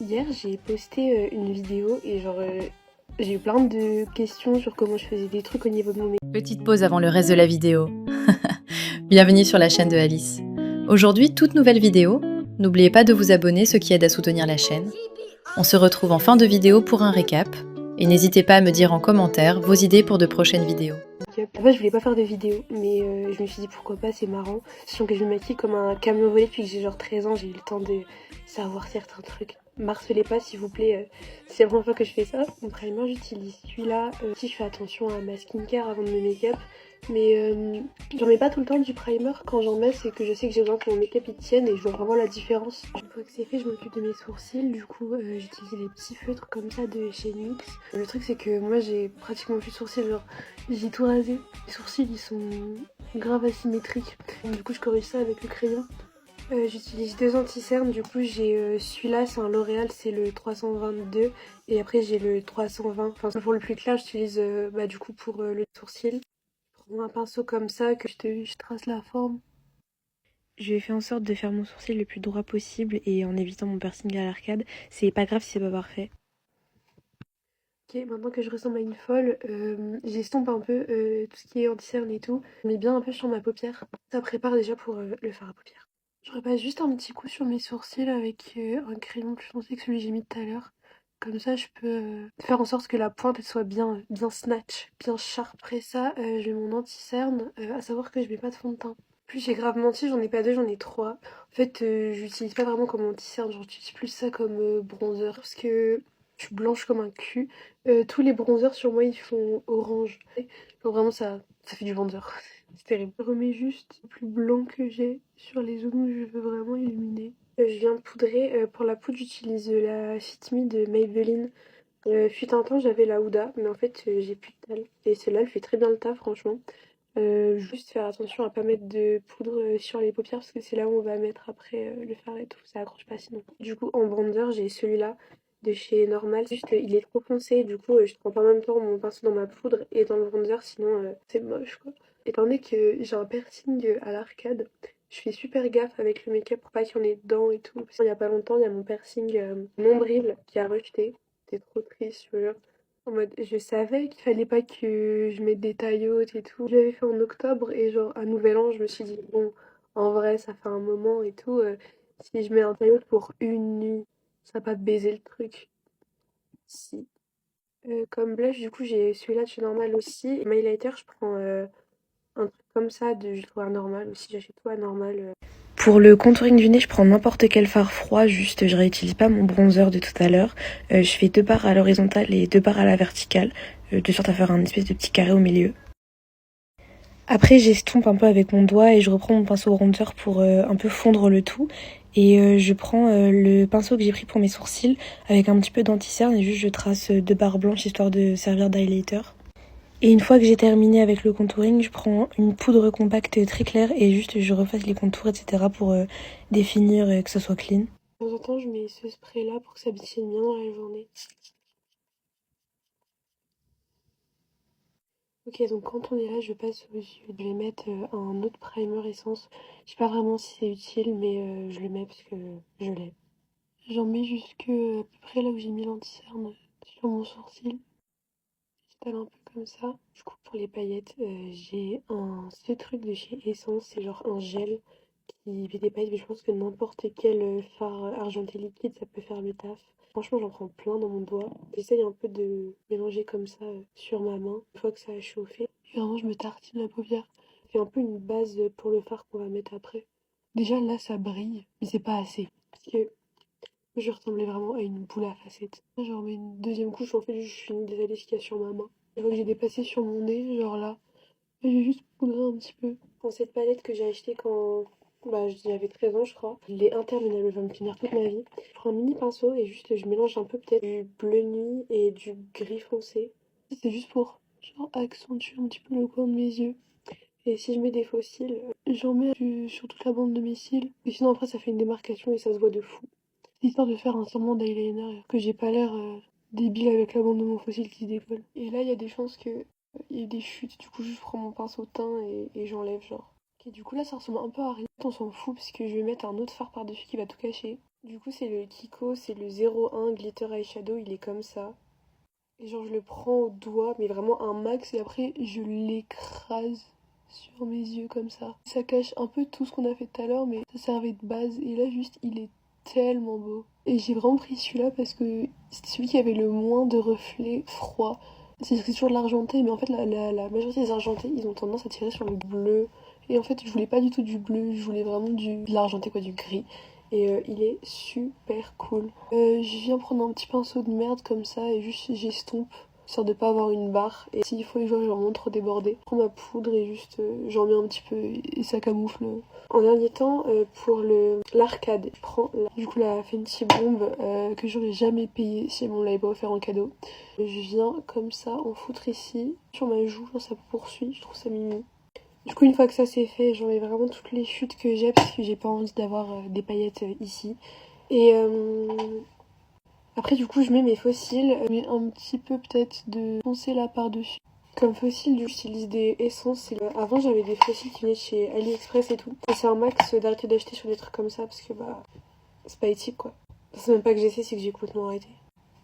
Hier, j'ai posté une vidéo et j'ai eu plein de questions sur comment je faisais des trucs au niveau de mon make. Petite pause avant le reste de la vidéo. Bienvenue sur la chaîne de Alice. Aujourd'hui, toute nouvelle vidéo. N'oubliez pas de vous abonner, ce qui aide à soutenir la chaîne. On se retrouve en fin de vidéo pour un récap. Et n'hésitez pas à me dire en commentaire vos idées pour de prochaines vidéos. En fait, je voulais pas faire de vidéo, mais je me suis dit pourquoi pas, c'est marrant. Sachant que je me maquille comme un camion volé depuis que j'ai genre 13 ans, j'ai eu le temps de savoir certains trucs. Marcelez pas s'il vous plaît, c'est la première fois que je fais ça. Mon primer, j'utilise celui-là. Si je fais attention à ma skincare avant de me make-up. Mais j'en mets pas tout le temps du primer. Quand j'en mets, c'est que je sais que j'ai besoin que mon make-up il tienne et je vois vraiment la différence. Une fois que c'est fait, je m'occupe de mes sourcils. Du coup, j'utilise les petits feutres comme ça de chez NYX. Le truc, c'est que moi, j'ai pratiquement plus de sourcils. Genre, j'ai tout rasé. Les sourcils, ils sont grave asymétriques. Donc, du coup, je corrige ça avec le crayon. J'utilise deux anti-cernes, du coup j'ai celui-là, c'est un L'Oréal, c'est le 322 et après j'ai le 320. Enfin pour le plus clair, j'utilise du coup pour le sourcil. Je prends un pinceau comme ça que je trace la forme. Je fais en sorte de faire mon sourcil le plus droit possible et en évitant mon piercing à l'arcade. C'est pas grave si c'est pas parfait. Ok, maintenant que je ressemble à une folle, j'estompe un peu tout ce qui est anti-cerne et tout. Je mets bien un peu sur ma paupière. Ça prépare déjà pour le fard à paupières. Je repasse juste un petit coup sur mes sourcils avec un crayon plus foncé que celui que j'ai mis tout à l'heure. Comme ça, je peux faire en sorte que la pointe elle soit bien snatch, bien sharp. Après ça, je mets mon anti-cerne, à savoir que je mets pas de fond de teint. Plus j'ai grave menti, j'en ai pas deux, j'en ai trois. En fait, j'utilise pas vraiment comme anti-cerne, j'utilise plus ça comme bronzer parce que je suis blanche comme un cul. Tous les bronzers sur moi ils font orange. Donc vraiment ça fait du vendeur. C'est terrible. Je remets juste le plus blanc que j'ai sur les zones où je veux vraiment illuminer. Je viens de poudrer. Pour la poudre j'utilise la Fit Me de Maybelline. Fut un temps j'avais la Huda mais en fait j'ai plus de dalle. Et celle-là elle fait très bien le taf franchement. Juste faire attention à pas mettre de poudre sur les paupières parce que c'est là où on va mettre après le fard et tout, ça accroche pas sinon. Du coup en bronzer j'ai celui-là de chez Normal, juste il est trop foncé, du coup je prends pas en même temps mon pinceau dans ma poudre et dans le bronzer sinon c'est moche quoi. Étant donné que j'ai un piercing à l'arcade, je fais super gaffe avec le make-up pour pas qu'il y en ait dedans et tout. Parce qu'il y a pas longtemps il y a mon piercing nombril qui a rejeté, c'était trop triste je te jure. En mode, je savais qu'il fallait pas que je mette des tailles hautes et tout. J'avais fait en octobre et genre à Nouvel An, je me suis dit, bon, en vrai, ça fait un moment et tout. Si je mets un taille haute pour une nuit, ça va pas baiser le truc. Si. Comme blush, du coup, j'ai celui-là de chez Normal aussi. Et my highlighter, je prends un truc comme ça de je trouve à Normal aussi. J'achète tout à Normal. Pour le contouring du nez, je prends n'importe quel fard froid, juste je réutilise pas mon bronzer de tout à l'heure. Je fais deux barres à l'horizontale et deux barres à la verticale, de sorte à faire un espèce de petit carré au milieu. Après, j'estompe un peu avec mon doigt et je reprends mon pinceau bronzer pour un peu fondre le tout. Et je prends le pinceau que j'ai pris pour mes sourcils avec un petit peu d'anti-cerne et juste je trace deux barres blanches histoire de servir d'highlighter. Et une fois que j'ai terminé avec le contouring, je prends une poudre compacte très claire et juste je refasse les contours, etc. pour définir que ça soit clean. De temps en temps, je mets ce spray là pour que ça tienne bien dans la journée. Ok, donc quand on est là, je passe aux yeux. Je vais mettre un autre primer essence. Je sais pas vraiment si c'est utile, mais je le mets parce que je l'ai. J'en mets jusque à peu près là où j'ai mis l'anti-cerne sur mon sourcil. J'étale un peu comme ça. Du coup, pour les paillettes, j'ai ce truc de chez Essence. C'est genre un gel qui fait des paillettes, mais je pense que n'importe quel fard argenté liquide, ça peut faire le taf. Franchement, j'en prends plein dans mon doigt. J'essaye un peu de mélanger comme ça sur ma main, une fois que ça a chauffé. Et vraiment, je me tartine la paupière. C'est un peu une base pour le fard qu'on va mettre après. Déjà, là, ça brille, mais c'est pas assez. Parce que je ressemblais vraiment à une boule à facettes. Là, j'en mets une deuxième couche, en fait, je finis de détailler ce qu'il y a sur ma main. Une fois que j'ai dépassé sur mon nez, genre là, j'ai juste poudré un petit peu. Pour cette palette que j'ai achetée quand j'avais 13 ans, je crois, elle est interminable, elle va me finir toute ma vie. Je prends un mini pinceau et juste je mélange un peu peut-être du bleu nuit et du gris foncé. C'est juste pour genre accentuer un petit peu le coin de mes yeux. Et si je mets des faux cils, j'en mets sur toute la bande de mes cils. Et sinon après ça fait une démarcation et ça se voit de fou. Histoire de faire un semblant d'eyeliner, que j'ai pas l'air débile avec la bande de mon faux cil qui se décolle. Et là il y a des chances que il y ait des chutes, du coup je prends mon pinceau teint et j'enlève genre. Ok, du coup là ça ressemble un peu à rien, on s'en fout parce que je vais mettre un autre fard par dessus qui va tout cacher. Du coup, c'est le Kiko, c'est le 01 Glitter Eyeshadow, il est comme ça. Et genre, je le prends au doigt, mais vraiment un max, et après, je l'écrase sur mes yeux comme ça. Ça cache un peu tout ce qu'on a fait tout à l'heure, mais ça servait de base. Et là, juste, il est tellement beau. Et j'ai vraiment pris celui-là parce que c'était celui qui avait le moins de reflets froids. C'est toujours de l'argenté, mais en fait, la majorité des argentés, ils ont tendance à tirer sur le bleu. Et en fait, je voulais pas du tout du bleu, je voulais vraiment de l'argenté, quoi, du gris. Et il est super cool. Je viens prendre un petit pinceau de merde comme ça et juste j'estompe, histoire de pas avoir une barre. Et s'il faut les jouer, j'en montre trop débordé. Je prends ma poudre et juste j'en mets un petit peu et ça camoufle. En dernier temps, pour l'arcade, je prends du coup la Fenty Bomb que j'aurais jamais payé si elle m'en l'avait pas offert en cadeau. Je viens comme ça en foutre ici, sur ma joue, genre ça poursuit, je trouve ça mimi. Du coup, une fois que ça c'est fait, j'enlève vraiment toutes les chutes que j'ai parce que j'ai pas envie d'avoir des paillettes ici. Et après, du coup, je mets mes fossiles, je mets un petit peu peut-être de foncé là par-dessus. Comme fossile, du coup, j'utilise des essences. Avant, j'avais des fossiles qui venaient de chez AliExpress et tout. Et c'est un max d'arrêter d'acheter sur des trucs comme ça parce que bah, c'est pas éthique quoi. C'est même pas que j'essaie, c'est que j'ai complètement arrêté.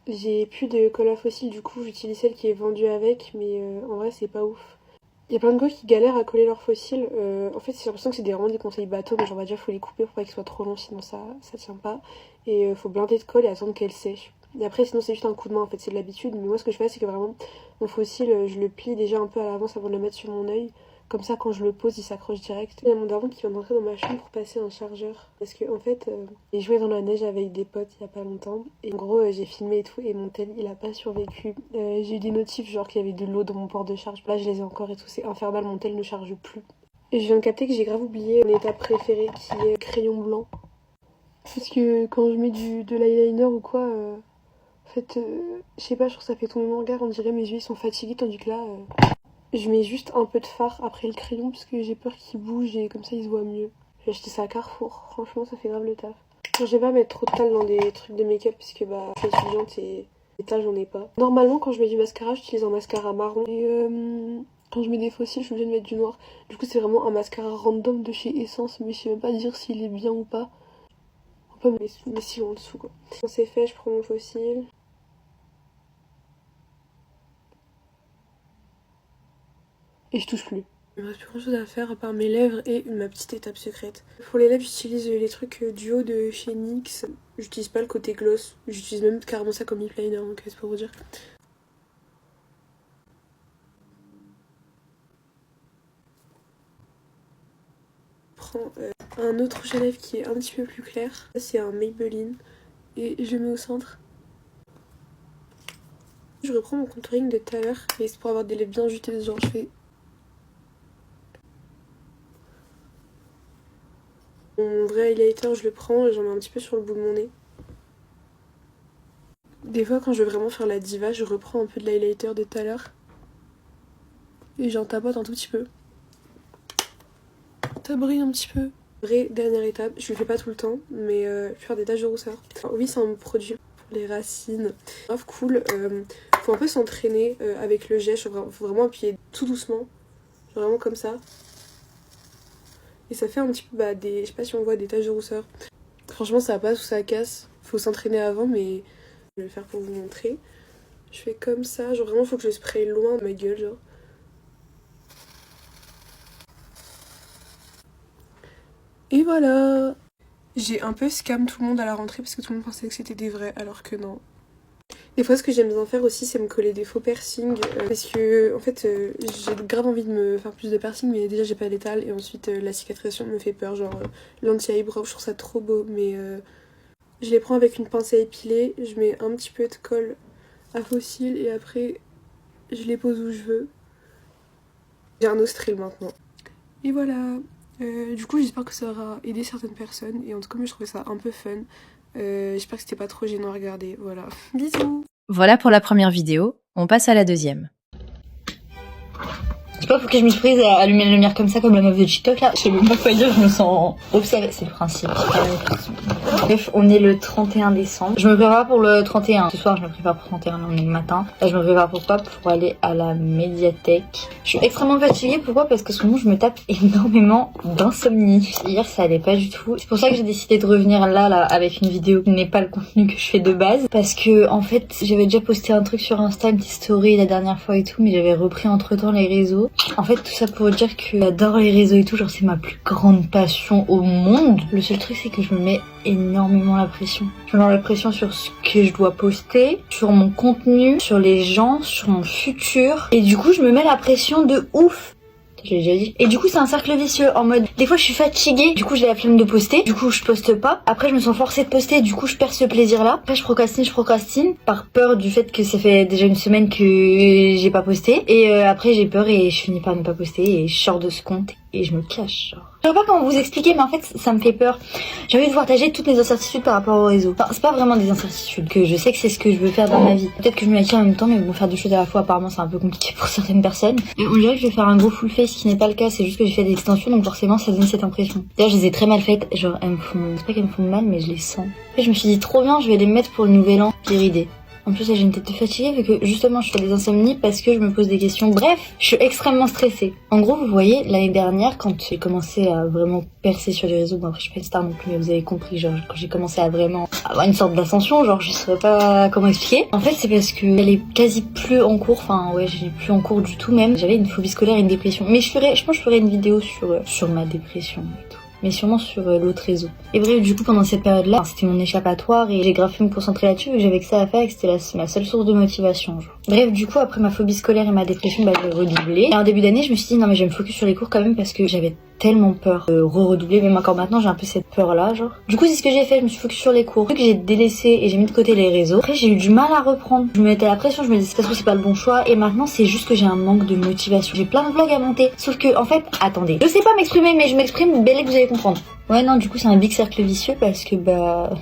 J'ai plus de colle à fossiles, du coup, j'utilise celle qui est vendue avec, mais en vrai, c'est pas ouf. Il y a plein de gars qui galèrent à coller leurs fossiles. En fait, j'ai l'impression que c'est vraiment des conseils bateaux, mais genre, bah, déjà, faut les couper pour pas qu'ils soient trop longs, sinon ça tient pas. Et faut blinder de colle et attendre qu'elle sèche. Et après, sinon, c'est juste un coup de main, en fait, c'est de l'habitude. Mais moi, ce que je fais, c'est que vraiment, mon fossile, je le plie déjà un peu à l'avance avant de le mettre sur mon œil. Comme ça, quand je le pose, il s'accroche direct. Il y a mon daron qui vient d'entrer dans ma chambre pour passer un chargeur. Parce que, en fait, j'ai joué dans la neige avec des potes il y a pas longtemps. Et en gros, j'ai filmé et tout. Et mon tel, il a pas survécu. J'ai eu des notifs, genre qu'il y avait de l'eau dans mon port de charge. Là, je les ai encore et tout. C'est infernal, mon tel ne charge plus. Et je viens de capter que j'ai grave oublié mon étape préférée qui est crayon blanc. Parce que quand je mets de l'eyeliner ou quoi. En fait, je sais pas, je trouve que ça fait tomber mon regard. On dirait mes yeux ils sont fatigués, tandis que là. Je mets juste un peu de fard après le crayon parce que j'ai peur qu'il bouge et comme ça il se voit mieux. J'ai acheté ça à Carrefour, franchement ça fait grave le taf. Je vais pas mettre trop de talc dans des trucs de make-up parce que bah je suis étudiante et des talcs j'en ai pas. Normalement quand je mets du mascara j'utilise un mascara marron et quand je mets des fossiles je suis obligée de mettre du noir. Du coup c'est vraiment un mascara random de chez Essence mais je sais même pas dire s'il est bien ou pas. On peut mettre mes cils en dessous quoi. Quand c'est fait je prends mon fossile. Et je touche plus. Il me reste plus grand chose à faire à part mes lèvres et ma petite étape secrète. Pour les lèvres, j'utilise les trucs duo de chez NYX. J'utilise pas le côté gloss. J'utilise même carrément ça comme lip liner, donc c'est pour vous dire. Je prends un autre rouge à lèvres qui est un petit peu plus clair. Ça, c'est un Maybelline. Et je le mets au centre. Je reprends mon contouring de tout à l'heure. Et c'est pour avoir des lèvres bien juteuses. Genre, je fais. Mon vrai highlighter, je le prends et j'en mets un petit peu sur le bout de mon nez. Des fois, quand je veux vraiment faire la diva, je reprends un peu de l'highlighter de tout à l'heure. Et j'en tapote un tout petit peu. Ça brille un petit peu. Vraie dernière étape, je le fais pas tout le temps, mais je vais faire des taches de rousseur. Alors, oui, c'est un produit pour les racines. Grave cool. Faut un peu s'entraîner avec le jet. Faut vraiment appuyer tout doucement. Vraiment comme ça. Et ça fait un petit peu des. Je sais pas si on voit des taches de rousseur. Franchement, ça passe ou ça casse. Faut s'entraîner avant, mais je vais le faire pour vous montrer. Je fais comme ça. Genre vraiment, faut que je spraye loin de ma gueule, genre. Et voilà. J'ai un peu scam tout le monde à la rentrée parce que tout le monde pensait que c'était des vrais alors que non. Des fois ce que j'aime bien faire aussi c'est me coller des faux piercings parce que en fait j'ai grave envie de me faire plus de piercings mais déjà j'ai pas l'étal et ensuite la cicatrisation me fait peur genre l'anti-eyebrow je trouve ça trop beau mais je les prends avec une pince à épiler, je mets un petit peu de colle à faux cils et après je les pose où je veux. J'ai un nostril maintenant. Et voilà. Du coup j'espère que ça aura aidé certaines personnes et en tout cas moi je trouvais ça un peu fun. J'espère que c'était pas trop gênant à regarder, voilà. Bisous. Voilà pour la première vidéo, on passe à la deuxième. C'est pas pour que je me surprise à allumer la lumière comme ça, comme la meuf de TikTok là. Je sais même pas quoi dire, je me sens observée. C'est le principe. Bref, on est le 31 décembre. Je me prépare pour le 31. Ce soir, je me prépare pour le 31, là on est le matin. Là, je me prépare pour quoi? Pour aller à la médiathèque. Je suis extrêmement fatiguée, pourquoi? Parce que souvent je me tape énormément d'insomnie. Hier, ça allait pas du tout. C'est pour ça que j'ai décidé de revenir là avec une vidéo qui n'est pas le contenu que je fais de base. Parce que, en fait, j'avais déjà posté un truc sur Insta, une petite story la dernière fois et tout, mais j'avais repris entre temps les réseaux. En fait, tout ça pour dire que j'adore les réseaux et tout, genre c'est ma plus grande passion au monde. Le seul truc, c'est que je me mets énormément la pression. Je me mets la pression sur ce que je dois poster, sur mon contenu, sur les gens, sur mon futur. Et du coup, je me mets la pression de ouf. Je l'ai déjà dit. Et du coup, c'est un cercle vicieux en mode, des fois je suis fatiguée, du coup j'ai la flemme de poster, du coup je poste pas. Après je me sens forcée de poster, du coup je perds ce plaisir là. Après je procrastine par peur du fait que ça fait déjà une semaine que j'ai pas posté. Et après j'ai peur et je finis par ne pas poster et je sors de ce compte et je me cache genre. Je sais pas comment vous expliquer, mais en fait ça me fait peur. J'ai envie de partager toutes mes incertitudes par rapport au réseau. Enfin, c'est pas vraiment des incertitudes, que je sais que c'est ce que je veux faire dans ma vie. Peut-être que je me maquille en même temps, mais bon, faire deux choses à la fois apparemment c'est un peu compliqué pour certaines personnes. Et on dirait que je vais faire un gros full face, ce qui n'est pas le cas, c'est juste que j'ai fait des extensions, donc forcément ça donne cette impression. D'ailleurs je les ai très mal faites, genre elles me font, c'est pas qu'elles me font mal, mais je les sens. Et je me suis dit trop bien, je vais les mettre pour le nouvel an, pire idée. En plus, là, j'ai une tête de fatiguée vu que justement je fais des insomnies parce que je me pose des questions. Bref, je suis extrêmement stressée. En gros, vous voyez, l'année dernière, quand j'ai commencé à vraiment percer sur les réseaux, bon après je suis pas une star non plus, mais vous avez compris, genre quand j'ai commencé à vraiment avoir une sorte d'ascension, genre je saurais pas comment expliquer. En fait, c'est parce que elle est quasi plus en cours, enfin ouais, j'ai plus en cours du tout même. J'avais une phobie scolaire et une dépression. Mais je pense que je ferai une vidéo sur ma dépression et tout. Mais sûrement sur l'autre réseau. Et bref, du coup, pendant cette période-là, c'était mon échappatoire et j'ai grave fait me concentrer là-dessus et j'avais que ça à faire et que c'était ma seule source de motivation. Genre. Bref, du coup, après ma phobie scolaire et ma dépression, j'ai redoublé. Et en début d'année, je me suis dit non mais je vais me focus sur les cours quand même parce que j'avais tellement peur de redoubler, même encore maintenant j'ai un peu cette peur là genre. Du coup c'est ce que j'ai fait, je me suis focus sur les cours, que j'ai délaissé et j'ai mis de côté les réseaux. Après j'ai eu du mal à reprendre, je me mettais la pression, je me disais c'est parce que c'est pas le bon choix et maintenant c'est juste que j'ai un manque de motivation. J'ai plein de vlogs à monter, sauf que en fait, attendez, je sais pas m'exprimer mais je m'exprime bel et que vous allez comprendre. Ouais non du coup c'est un big cercle vicieux parce que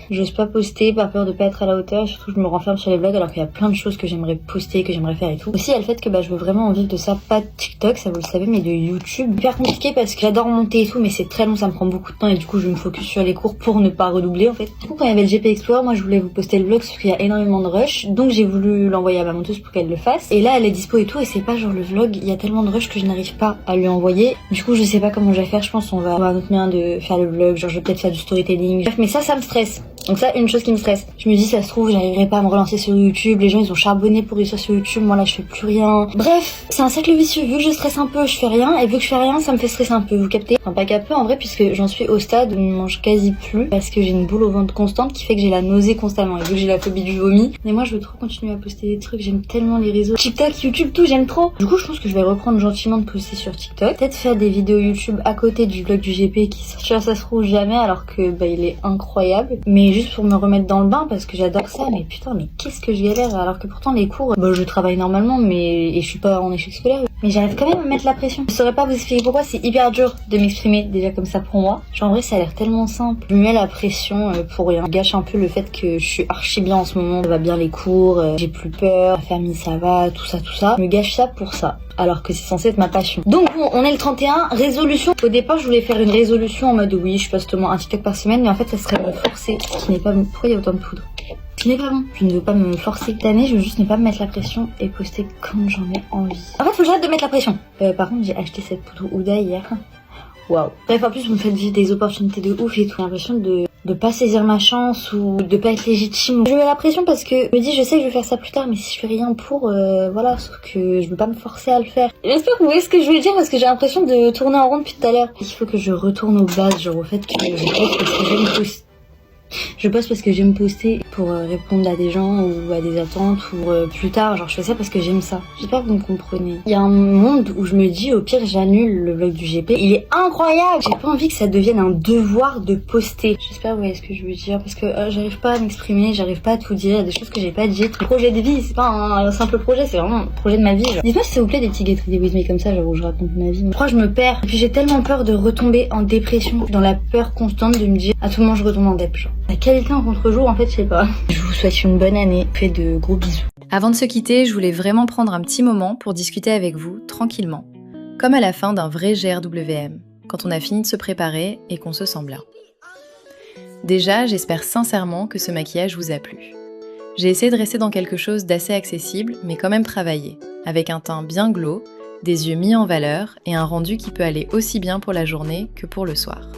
j'ose pas poster par peur de pas être à la hauteur et surtout je me renferme sur les vlogs alors qu'il y a plein de choses que j'aimerais poster, que j'aimerais faire et tout. Aussi il y a le fait que je veux vraiment en vivre de ça, pas de TikTok, ça vous le savez, mais de YouTube. Hyper compliqué parce que j'adore monter et tout mais c'est très long, ça me prend beaucoup de temps et du coup je me focus sur les cours pour ne pas redoubler en fait. Du coup quand il y avait le GP Explorer, moi je voulais vous poster le vlog sauf qu'il y a énormément de rush donc j'ai voulu l'envoyer à ma monteuse pour qu'elle le fasse et là elle est dispo et tout et c'est pas genre le vlog, il y a tellement de rush que je n'arrive pas à lui envoyer. Du coup je sais pas comment je vais faire, je pense on va avoir un autre moyen de faire le vlog, genre je vais peut-être faire du storytelling. Bref mais ça me stresse. Donc ça, une chose qui me stresse. Je me dis, ça se trouve, j'arriverai pas à me relancer sur YouTube. Les gens, ils ont charbonné pour réussir sur YouTube. Moi, là, je fais plus rien. Bref, c'est un cercle vicieux. Vu que je stresse un peu, je fais rien. Et vu que je fais rien, ça me fait stresser un peu. Vous captez? Enfin, pas qu'un peu, en vrai, puisque j'en suis au stade où je ne mange quasi plus. Parce que j'ai une boule au ventre constante qui fait que j'ai la nausée constamment. Et vu que j'ai la phobie du vomi. Mais moi, je veux trop continuer à poster des trucs. J'aime tellement les réseaux. TikTok, YouTube, tout, j'aime trop. Du coup, je pense que je vais reprendre gentiment de poster sur TikTok. Peut-être faire des vidéos YouTube à côté du vlog du GP qui sortira, ça se trouve jamais, alors que, il est incroyable. Mais juste pour me remettre dans le bain parce que j'adore ça, mais putain mais qu'est-ce que je galère alors que pourtant les cours je travaille normalement mais je suis pas en échec scolaire mais j'arrive quand même à mettre la pression. Je saurais pas vous expliquer pourquoi, c'est hyper dur de m'exprimer déjà comme ça pour moi. Genre en vrai ça a l'air tellement simple. Je me mets la pression pour rien. Je gâche un peu le fait que je suis archi bien en ce moment, ça va bien les cours, j'ai plus peur, la famille ça va, tout ça. Je me gâche ça pour ça. Alors que c'est censé être ma passion. Donc bon, on est le 31, résolution. Au départ, je voulais faire une résolution en mode oui, je poste au moins un TikTok par semaine, mais en fait, ça serait me forcer, ce qui n'est pas bon. Pourquoi il y a autant de poudre? Ce qui n'est pas bon. Je ne veux pas me forcer. Cette année, je veux juste ne pas me mettre la pression et poster quand j'en ai envie. En fait, faut que j'arrête de mettre la pression. Par contre, j'ai acheté cette poudre Ouda hier. Waouh. Bref, en plus, vous me faites vivre des opportunités de ouf et tout. J'ai l'impression de pas saisir ma chance ou de pas être légitime. Je mets la pression parce que je me dis je sais que je vais faire ça plus tard mais si je fais rien pour voilà, sauf que je veux pas me forcer à le faire. J'espère que vous voyez ce que je veux dire parce que j'ai l'impression de tourner en rond depuis tout à l'heure. Il faut que je retourne aux bases, genre au fait que je poste parce que j'aime poster. Je poste parce que j'aime poster pour répondre à des gens ou à des attentes ou plus tard, genre je fais ça parce que j'aime ça. J'espère que vous me comprenez. Il y a un monde où je me dis au pire j'annule le vlog du GP. Il est incroyable. J'ai pas envie que ça devienne un devoir de poster. J'espère que vous voyez ce que je veux dire parce que j'arrive pas à m'exprimer, j'arrive pas à tout dire. Il y a des choses que j'ai pas dites. Le projet de vie, c'est pas un simple projet, c'est vraiment un projet de ma vie. Dites-moi si ça vous plaît des petits get ready with me comme ça, genre où je raconte ma vie. Je crois que je me perds. Et puis j'ai tellement peur de retomber en dépression, dans la peur constante de me dire à tout moment je retombe en dep. Genre. La qualité en contre-jour, en fait, je sais pas. Je vous souhaite une bonne année. Faites de gros bisous. Avant de se quitter, je voulais vraiment prendre un petit moment pour discuter avec vous, tranquillement, Comme à la fin d'un vrai GRWM, quand on a fini de se préparer et qu'on se sent bien. Déjà, j'espère sincèrement que ce maquillage vous a plu. J'ai essayé de rester dans quelque chose d'assez accessible, mais quand même travaillé, avec un teint bien glow, des yeux mis en valeur et un rendu qui peut aller aussi bien pour la journée que pour le soir.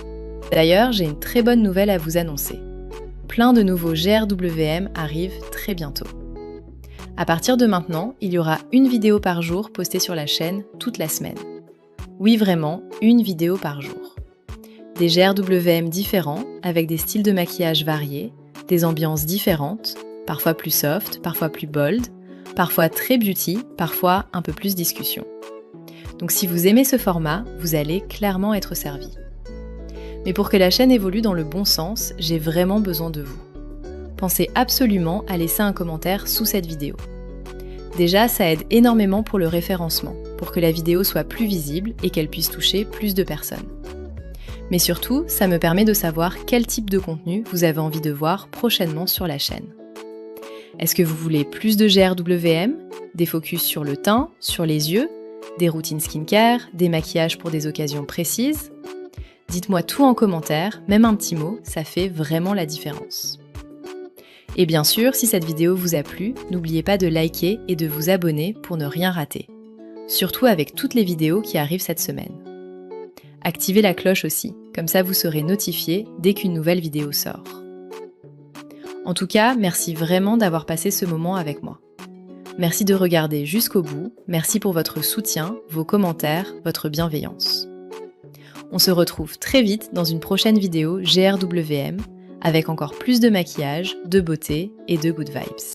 D'ailleurs, j'ai une très bonne nouvelle à vous annoncer. Plein de nouveaux GRWM arrivent très bientôt. À partir de maintenant, il y aura une vidéo par jour postée sur la chaîne toute la semaine. Oui, vraiment, une vidéo par jour. Des GRWM différents, avec des styles de maquillage variés, des ambiances différentes, parfois plus soft, parfois plus bold, parfois très beauty, parfois un peu plus discussion. Donc si vous aimez ce format, vous allez clairement être servi. Mais pour que la chaîne évolue dans le bon sens, j'ai vraiment besoin de vous. Pensez absolument à laisser un commentaire sous cette vidéo. Déjà, ça aide énormément pour le référencement, pour que la vidéo soit plus visible et qu'elle puisse toucher plus de personnes. Mais surtout, ça me permet de savoir quel type de contenu vous avez envie de voir prochainement sur la chaîne. Est-ce que vous voulez plus de GRWM, des focus sur le teint, sur les yeux, des routines skincare, des maquillages pour des occasions précises? Dites-moi tout en commentaire, même un petit mot, ça fait vraiment la différence. Et bien sûr, si cette vidéo vous a plu, n'oubliez pas de liker et de vous abonner pour ne rien rater. Surtout avec toutes les vidéos qui arrivent cette semaine. Activez la cloche aussi, comme ça vous serez notifié dès qu'une nouvelle vidéo sort. En tout cas, merci vraiment d'avoir passé ce moment avec moi. Merci de regarder jusqu'au bout, merci pour votre soutien, vos commentaires, votre bienveillance. On se retrouve très vite dans une prochaine vidéo GRWM avec encore plus de maquillage, de beauté et de good vibes.